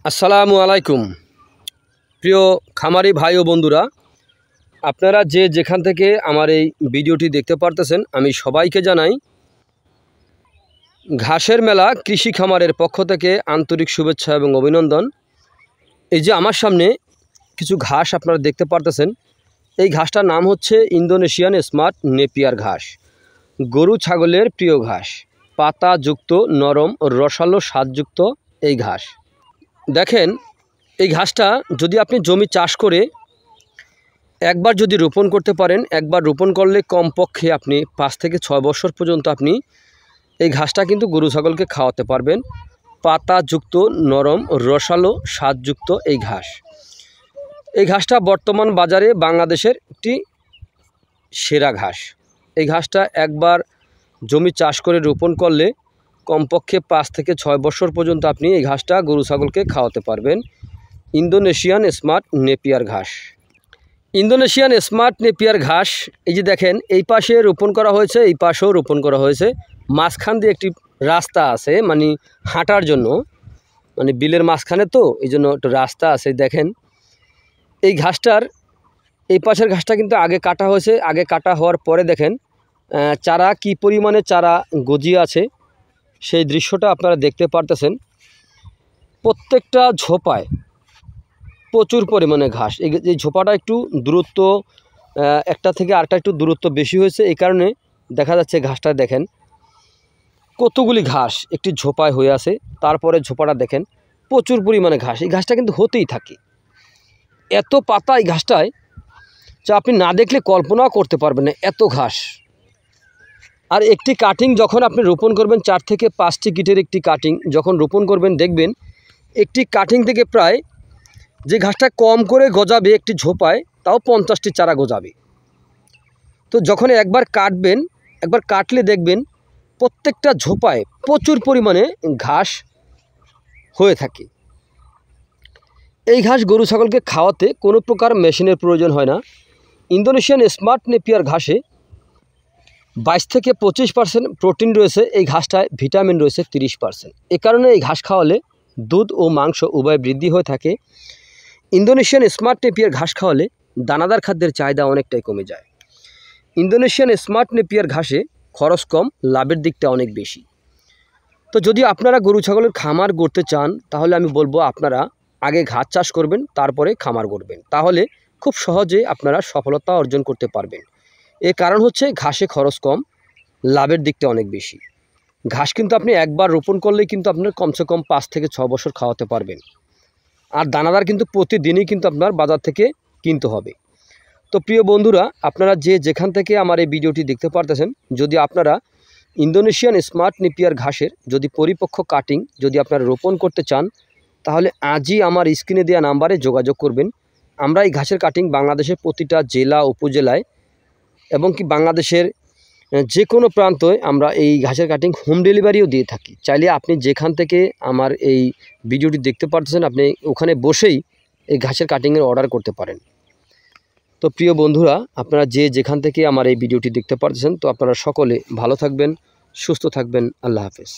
আসসালামু আলাইকুম প্রিয় খামারি ভাই ও বন্ধুরা, আপনারা যে যেখান থেকে আমার এই ভিডিওটি দেখতে পারতেছেন, আমি সবাইকে জানাই ঘাসের মেলা কৃষি খামারের পক্ষ থেকে আন্তরিক শুভেচ্ছা এবং অভিনন্দন। এই যে আমার সামনে কিছু ঘাস আপনারা দেখতে পারতেছেন, এই ঘাসটার নাম হচ্ছে ইন্দোনেশিয়ান স্মার্ট নেপিয়ার ঘাস। গরু ছাগলের প্রিয় ঘাস, পাতাযুক্ত নরম রসালো স্বাদযুক্ত এই ঘাস। দেখেন, এই ঘাসটা যদি আপনি জমি চাষ করে একবার যদি রোপণ করতে পারেন, একবার রোপণ করলে কমপক্ষে আপনি 5 থেকে 6 বছর পর্যন্ত আপনি এই ঘাসটা কিন্তু গরু ছাগলকে খাওয়াতে পারবেন। পাতাযুক্ত নরম রসালো স্বাদযুক্ত এই ঘাস। এই ঘাসটা বর্তমান বাজারে বাংলাদেশের একটি সেরা ঘাস। এই ঘাসটা একবার জমি চাষ করে রোপণ করলে কমপক্ষে 5 থেকে 6 বছর পর্যন্ত আপনি এই ঘাসটা গরু ছাগলকে খাওয়াতে পারবেন। ইন্দোনেশিয়ান স্মার্ট নেপিয়ার ঘাস। ইন্দোনেশিয়ান স্মার্ট নেপিয়ার ঘাস, এই যে দেখেন, এই পাশে রোপণ করা হয়েছে, এই পাশেও রোপণ করা হয়েছে। মাঝখান দিয়ে একটি রাস্তা আছে, মানে হাঁটার জন্য, মানে বিলের মাঝখানে, তো এই জন্য একটু রাস্তা আছে। দেখেন, এই ঘাসটার এই পাশের ঘাসটা কিন্তু আগে কাটা হয়েছে। আগে কাটা হওয়ার পরে দেখেন চারা কি পরিমাণে চারা গজিয়ে আছে, সেই দৃশ্যটা আপনারা দেখতে পারতেছেন। প্রত্যেকটা ঝোপায় প্রচুর পরিমাণে ঘাস। এই ঝোপাটা একটু দূরত্ব, একটা থেকে আরেকটা একটু দূরত্ব বেশি হয়েছে, এই কারণে দেখা যাচ্ছে ঘাসটা দেখেন কতগুলি ঘাস একটি ঝোপায় হয়ে আছে। তারপরে ঝোপাটা দেখেন প্রচুর পরিমাণে ঘাস। এই ঘাসটা কিন্তু হতেই থাকে, এত পাতা এই ঘাসটায় যা আপনি না দেখলে কল্পনাও করতে পারবেন না, এত ঘাস। আর একটি কাটিং যখন আপনি রোপণ করবেন, 4 থেকে 5টি গিটের একটি কাটিং যখন রোপণ করবেন, দেখবেন একটি কাটিং থেকে প্রায় যে ঘাসটা কম করে গজাবে একটি ঝোপায়, তাও 50টি চারা গজাবে। তো যখন একবার কাটবেন, একবার কাটলে দেখবেন প্রত্যেকটা ঝোপায় প্রচুর পরিমাণে ঘাস হয়ে থাকে। এই ঘাস গরু ছাগলকে খাওয়াতে কোনো প্রকার মেশিনের প্রয়োজন হয় না। ইন্দোনেশিয়ান স্মার্ট নেপিয়ার ঘাসে 22 থেকে 25% প্রোটিন রয়েছে। এই ঘাসটায় ভিটামিন রয়েছে 30%। এ কারণে এই ঘাস খাওয়ালে দুধ ও মাংস উভয় বৃদ্ধি হয়ে থাকে। ইন্দোনেশিয়ান স্মার্ট নেপিয়ার ঘাস খাওয়ালে দানাদার খাদ্যের চাহিদা অনেকটাই কমে যায়। ইন্দোনেশিয়ান স্মার্ট নেপিয়ার ঘাসে খরচ কম, লাভের দিকটা অনেক বেশি। তো যদি আপনারা গরু ছাগলের খামার গড়তে চান, তাহলে আমি বলবো আপনারা আগে ঘাস চাষ করবেন, তারপরে খামার গড়বেন। তাহলে খুব সহজে আপনারা সফলতা অর্জন করতে পারবেন। এর কারণ হচ্ছে ঘাসে খরচ কম, লাভের দিকটা অনেক বেশি। ঘাস কিন্তু আপনি একবার রোপণ করলেই কিন্তু আপনার কমসে কম 5 থেকে 6 বছর খাওয়াতে পারবেন। আর দানাদার কিন্তু প্রতিদিনই কিন্তু আপনার বাজার থেকে কিনতে হবে। তো প্রিয় বন্ধুরা, আপনারা যে যেখান থেকে আমার এই ভিডিওটি দেখতে পারতেছেন, যদি আপনারা ইন্দোনেশিয়ান স্মার্ট নেপিয়ার ঘাসের যদি পরিপক্ক কাটিং যদি আপনারা রোপণ করতে চান, তাহলে আজই আমার স্ক্রিনে দেওয়া নাম্বারে যোগাযোগ করবেন। আমরা এই ঘাসের কাটিং বাংলাদেশের প্রতিটা জেলা উপজেলায় এবং কি বাংলাদেশের যে কোনো প্রান্তে আমরা এই ঘাসের কাটিং হোম ডেলিভারিও দিয়ে থাকি। চাইলে আপনি যেখান থেকে আমার এই ভিডিওটি দেখতে পারতেছেন, আপনি ওখানে বসেই এই ঘাসের কাটিংয়ের অর্ডার করতে পারেন। তো প্রিয় বন্ধুরা, আপনারা যে যেখান থেকে আমার এই ভিডিওটি দেখতে পারতেছেন, তো আপনারা সকলে ভালো থাকবেন, সুস্থ থাকবেন। আল্লাহ হাফেজ।